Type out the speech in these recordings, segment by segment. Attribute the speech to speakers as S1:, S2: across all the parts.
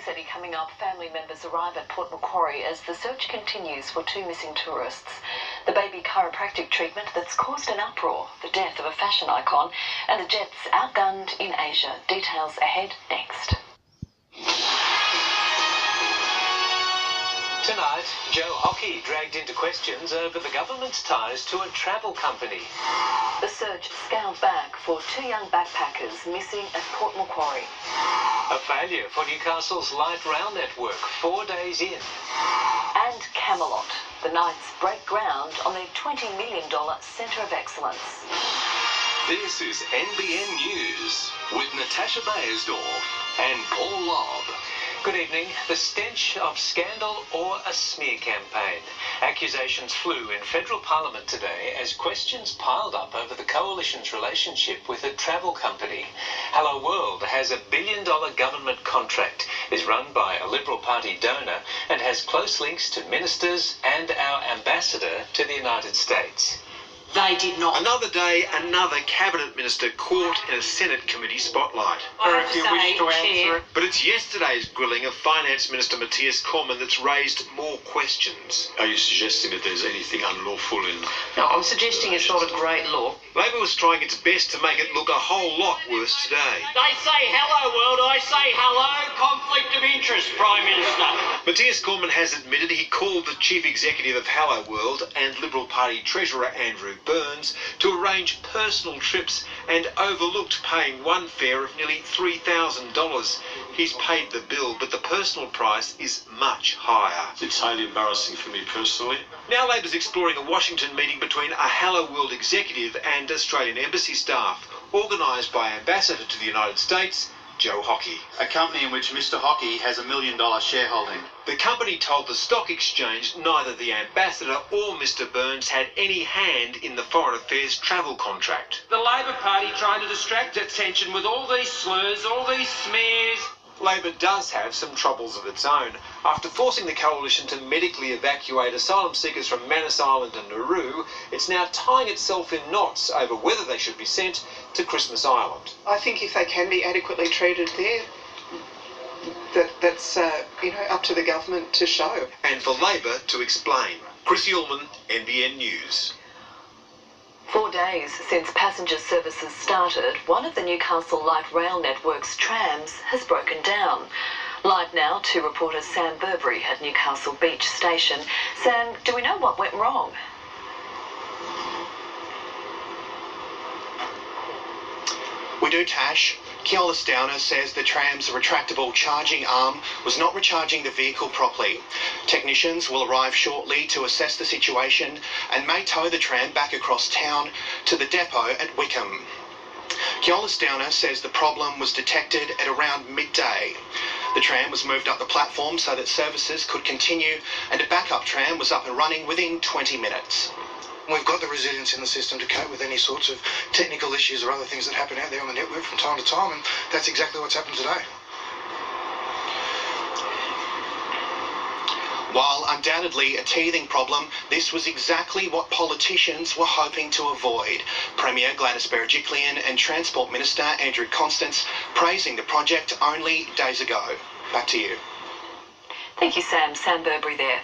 S1: 6:30 coming up, family members arrive at Port Macquarie as the search continues for two missing tourists. The baby chiropractic treatment that's caused an uproar, the death of a fashion icon, and the Jets outgunned in Asia. Details ahead next.
S2: Tonight, Joe Hockey dragged into questions over the government's ties to a travel company.
S1: The search scaled back for two young backpackers missing at Port Macquarie.
S2: A failure for Newcastle's light rail network 4 days in.
S1: And Camelot. The Knights break ground on their $20 million Centre of Excellence.
S3: This is NBN News with Natasha Beyersdorf and Paul Lobb.
S2: Good evening. The stench of scandal or a smear campaign. Accusations flew in federal parliament today as questions piled up over the coalition's relationship with a travel company. Hello World has $1 billion government contract, is run by a Liberal Party donor and has close links to ministers and our ambassador to the United States.
S4: They did not.
S5: Another day, another cabinet minister caught in a Senate committee spotlight.
S4: Or if you wish to answer it.
S5: But it's yesterday's grilling of Finance Minister Matthias Cormann that's raised more questions.
S6: Are you suggesting that there's anything unlawful in...
S4: No, I'm suggesting it's not a great law.
S5: Labor was trying its best to make it look a whole lot worse today.
S7: They say hello world, I say hello, conflict of interest, Prime Minister.
S5: Matthias Cormann has admitted he called the chief executive of Hello World and Liberal Party treasurer Andrew Burns to arrange personal trips and overlooked paying one fare of nearly $3,000. He's paid the bill, but the personal price is much higher.
S6: It's highly embarrassing for me personally.
S5: Now Labor's exploring a Washington meeting between a Hello World executive and Australian embassy staff, organised by Ambassador to the United States, Joe Hockey.
S8: A company in which Mr. Hockey has $1 million shareholding.
S5: The company told the stock exchange neither the ambassador or Mr. Burns had any hand in the Foreign Affairs travel contract.
S7: The Labor Party trying to distract attention with all these slurs, all these smears.
S5: Labor does have some troubles of its own. After forcing the coalition to medically evacuate asylum seekers from Manus Island and Nauru, it's now tying itself in knots over whether they should be sent to Christmas Island.
S9: I think if they can be adequately treated there, that's up to the government to show.
S5: And for Labor to explain. Chrissy Ullman, NBN News.
S1: 4 days since passenger services started, one of the Newcastle light rail network's trams has broken down. Live now to reporter Sam Burberry at Newcastle Beach Station. Sam, do we know what went wrong?
S10: We do, Tash. Keolis Downer says the tram's retractable charging arm was not recharging the vehicle properly. Technicians will arrive shortly to assess the situation and may tow the tram back across town to the depot at Wickham. Keolis Downer says the problem was detected at around midday. The tram was moved up the platform so that services could continue, and a backup tram was up and running within 20 minutes.
S11: We've got the resilience in the system to cope with any sorts of technical issues or other things that happen out there on the network from time to time, and that's exactly what's happened today.
S10: While undoubtedly a teething problem, this was exactly what politicians were hoping to avoid. Premier Gladys Berejiklian and Transport Minister Andrew Constance praising the project only days ago. Back to you.
S1: Thank you, Sam. Sam Burberry there.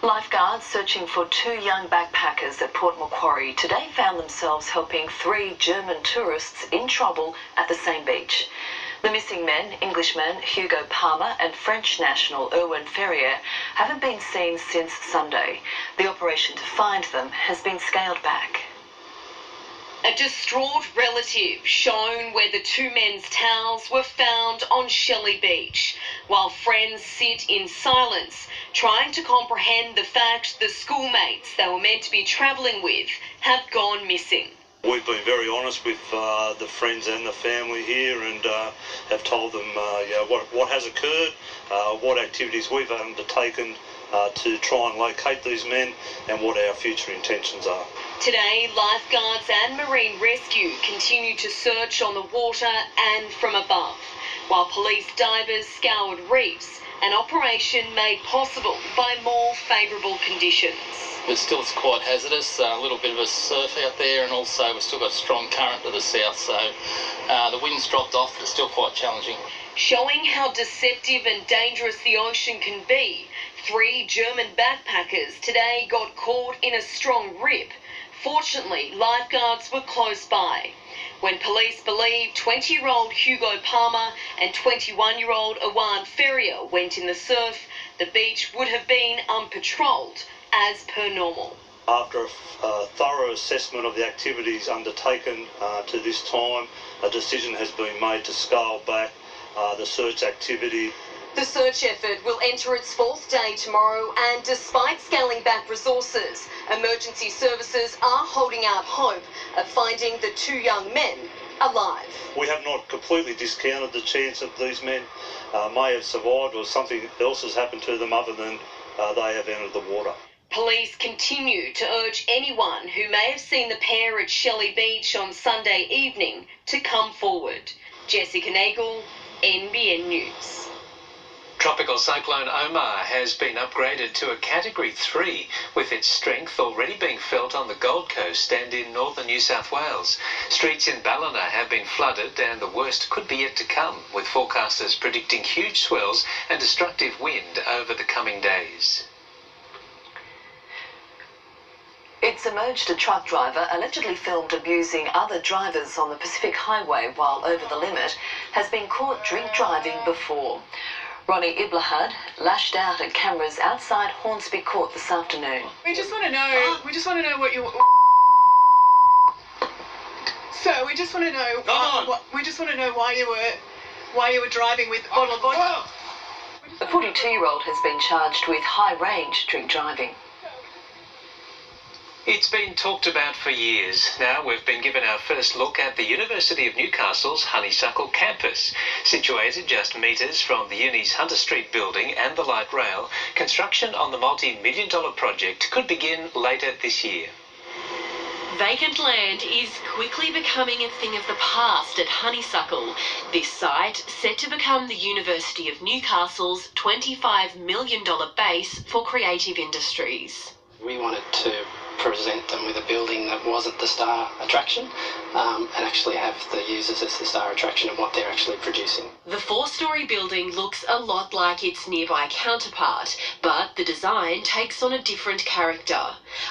S1: Lifeguards searching for two young backpackers at Port Macquarie today found themselves helping 3 German tourists in trouble at the same beach. The missing men, Englishman Hugo Palmer and French national Erwin Ferrier, haven't been seen since Sunday. The operation to find them has been scaled back.
S12: A distraught relative shown where the two men's towels were found on Shelley Beach, while friends sit in silence, trying to comprehend the fact the schoolmates they were meant to be travelling with have gone missing.
S13: We've been very honest with the friends and the family here and have told them what has occurred, what activities we've undertaken to try and locate these men and what our future intentions are.
S12: Today, lifeguards and marine rescue continue to search on the water and from above, while police divers scoured reefs, an operation made possible by more favourable conditions.
S14: But still it's quite hazardous, a little bit of a surf out there, and also we've still got a strong current to the south, so the wind's dropped off, but it's still quite challenging.
S12: Showing how deceptive and dangerous the ocean can be, 3 German backpackers today got caught in a strong rip. Fortunately, lifeguards were close by. When police believe 20-year-old Hugo Palmer and 21-year-old Awan Ferrier went in the surf, the beach would have been unpatrolled, as per normal.
S13: After a thorough assessment of the activities undertaken to this time, a decision has been made to scale back the search activity.
S12: The search effort will enter its 4th day tomorrow, and despite scaling back resources, emergency services are holding out hope of finding the 2 young men alive.
S13: We have not completely discounted the chance that these men may have survived or something else has happened to them other than they have entered the water.
S12: Police continue to urge anyone who may have seen the pair at Shelley Beach on Sunday evening to come forward. Jessica Nagel, NBN News.
S2: Tropical cyclone Omar has been upgraded to a Category 3, with its strength already being felt on the Gold Coast and in northern New South Wales. Streets in Ballina have been flooded and the worst could be yet to come, with forecasters predicting huge swells and destructive wind over the coming days.
S1: It's emerged a truck driver allegedly filmed abusing other drivers on the Pacific Highway while over the limit has been caught drink driving before. Ronnie Iblahad lashed out at cameras outside Hornsby Court this afternoon.
S15: We just want to know. We just want to know what you. Sir, we just want to know. We just want to know why you were driving with bottle of vodka.
S1: The 42-year-old has been charged with high-range drink driving.
S2: It's been talked about for years. Now we've been given our first look at the University of Newcastle's Honeysuckle campus. Situated just metres from the uni's Hunter Street building and the light rail, construction on the multi-million-dollar project could begin later this year.
S16: Vacant land is quickly becoming a thing of the past at Honeysuckle. This site, set to become the University of Newcastle's $25 million base for creative industries.
S17: We wanted to present them with a building that wasn't the star attraction and actually have the users as the star attraction of what they're actually producing.
S16: The 4-storey building looks a lot like its nearby counterpart, but the design takes on a different character.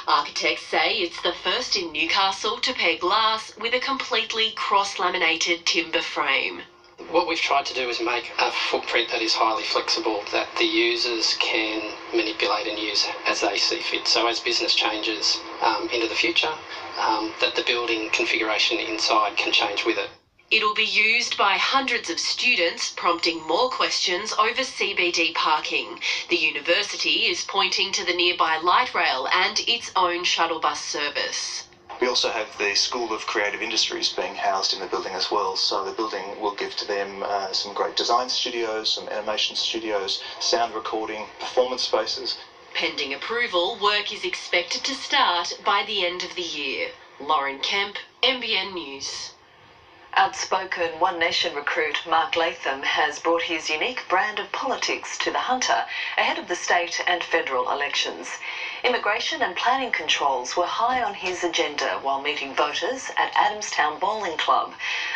S16: Architects say it's the first in Newcastle to pair glass with a completely cross-laminated timber frame.
S17: What we've tried to do is make a footprint that is highly flexible, that the users can manipulate and use as they see fit. So as business changes into the future, that the building configuration inside can change with it.
S16: It'll be used by hundreds of students, prompting more questions over CBD parking. The university is pointing to the nearby light rail and its own shuttle bus service.
S10: We also have the School of Creative Industries being housed in the building as well, so the building will give to them some great design studios, some animation studios, sound recording, performance spaces.
S16: Pending approval, work is expected to start by the end of the year. Lauren Kemp, NBN News.
S1: Outspoken One Nation recruit Mark Latham has brought his unique brand of politics to the Hunter ahead of the state and federal elections. Immigration and planning controls were high on his agenda while meeting voters at Adamstown Bowling Club,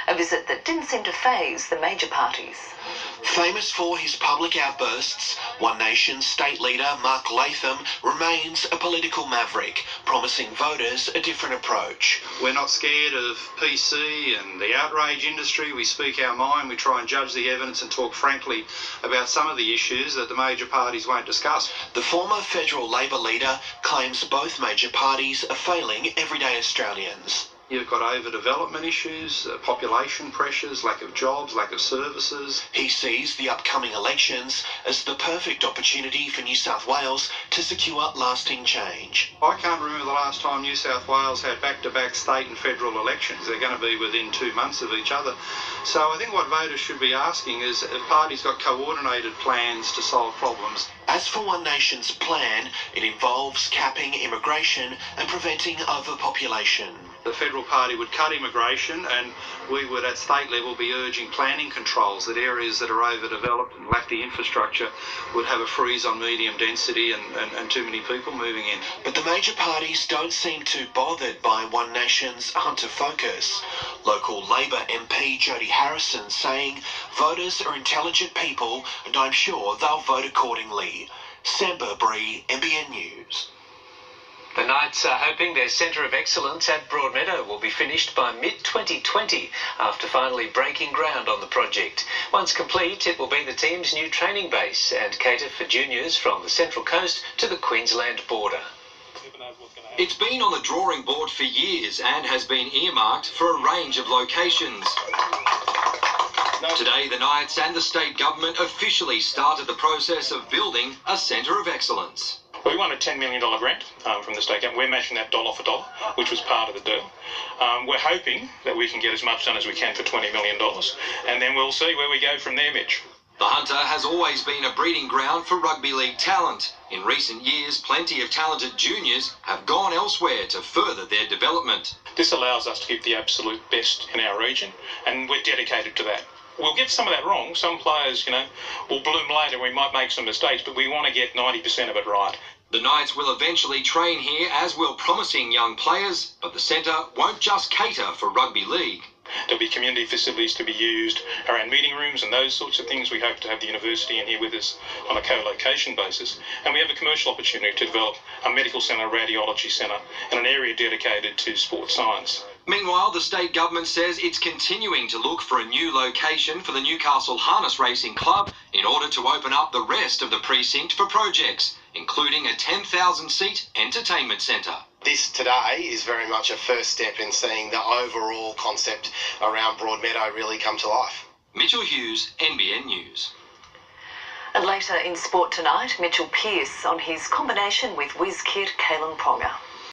S1: a visit that didn't seem to faze the major parties.
S18: Famous for his public outbursts, One Nation's state leader Mark Latham remains a political maverick, promising voters a different approach.
S8: We're not scared of PC and the outrage industry. We speak our mind, we try and judge the evidence and talk frankly about some of the issues that the major parties won't discuss.
S18: The former federal Labor leader claims both major parties are failing everyday Australians.
S8: You've got overdevelopment issues, population pressures, lack of jobs, lack of services.
S18: He sees the upcoming elections as the perfect opportunity for New South Wales to secure lasting change.
S8: I can't remember the last time New South Wales had back-to-back state and federal elections. They're going to be within 2 months of each other. So I think what voters should be asking is if parties got coordinated plans to solve problems.
S18: As for One Nation's plan, it involves capping immigration and preventing overpopulation.
S8: The Federal Party would cut immigration, and we would at state level be urging planning controls that areas that are overdeveloped and lack the infrastructure would have a freeze on medium density and too many people moving in.
S18: But the major parties don't seem too bothered by One Nation's hunter focus. Local Labor MP Jody Harrison saying voters are intelligent people and I'm sure they'll vote accordingly. Sam Burbury, NBN News.
S2: The Knights are hoping their Centre of Excellence at Broadmeadow will be finished by mid-2020 after finally breaking ground on the project. Once complete, it will be the team's new training base and cater for juniors from the Central Coast to the Queensland border.
S19: It's been on the drawing board for years and has been earmarked for a range of locations. Today, the Knights and the state government officially started the process of building a Centre of Excellence.
S20: We won a $10 million grant from the state government. We're matching that dollar for dollar, which was part of the deal. We're hoping that we can get as much done as we can for $20 million, and then we'll see where we go from there, Mitch.
S19: The Hunter has always been a breeding ground for rugby league talent. In recent years, plenty of talented juniors have gone elsewhere to further their development.
S20: This allows us to keep the absolute best in our region, and we're dedicated to that. We'll get some of that wrong. Some players, will bloom later. We might make some mistakes, but we want to get 90% of it right.
S19: The Knights will eventually train here, as will promising young players, but the centre won't just cater for rugby league.
S20: There'll be community facilities to be used around meeting rooms and those sorts of things. We hope to have the university in here with us on a co-location basis. And we have a commercial opportunity to develop a medical centre, radiology centre, and an area dedicated to sports science.
S19: Meanwhile, the state government says it's continuing to look for a new location for the Newcastle Harness Racing Club in order to open up the rest of the precinct for projects, including a 10,000-seat entertainment centre.
S10: This today is very much a first step in seeing the overall concept around Broadmeadow really come to life.
S19: Mitchell Hughes, NBN News.
S1: And later in sport tonight, Mitchell Pearce on his combination with whiz kid Kalen Ponga.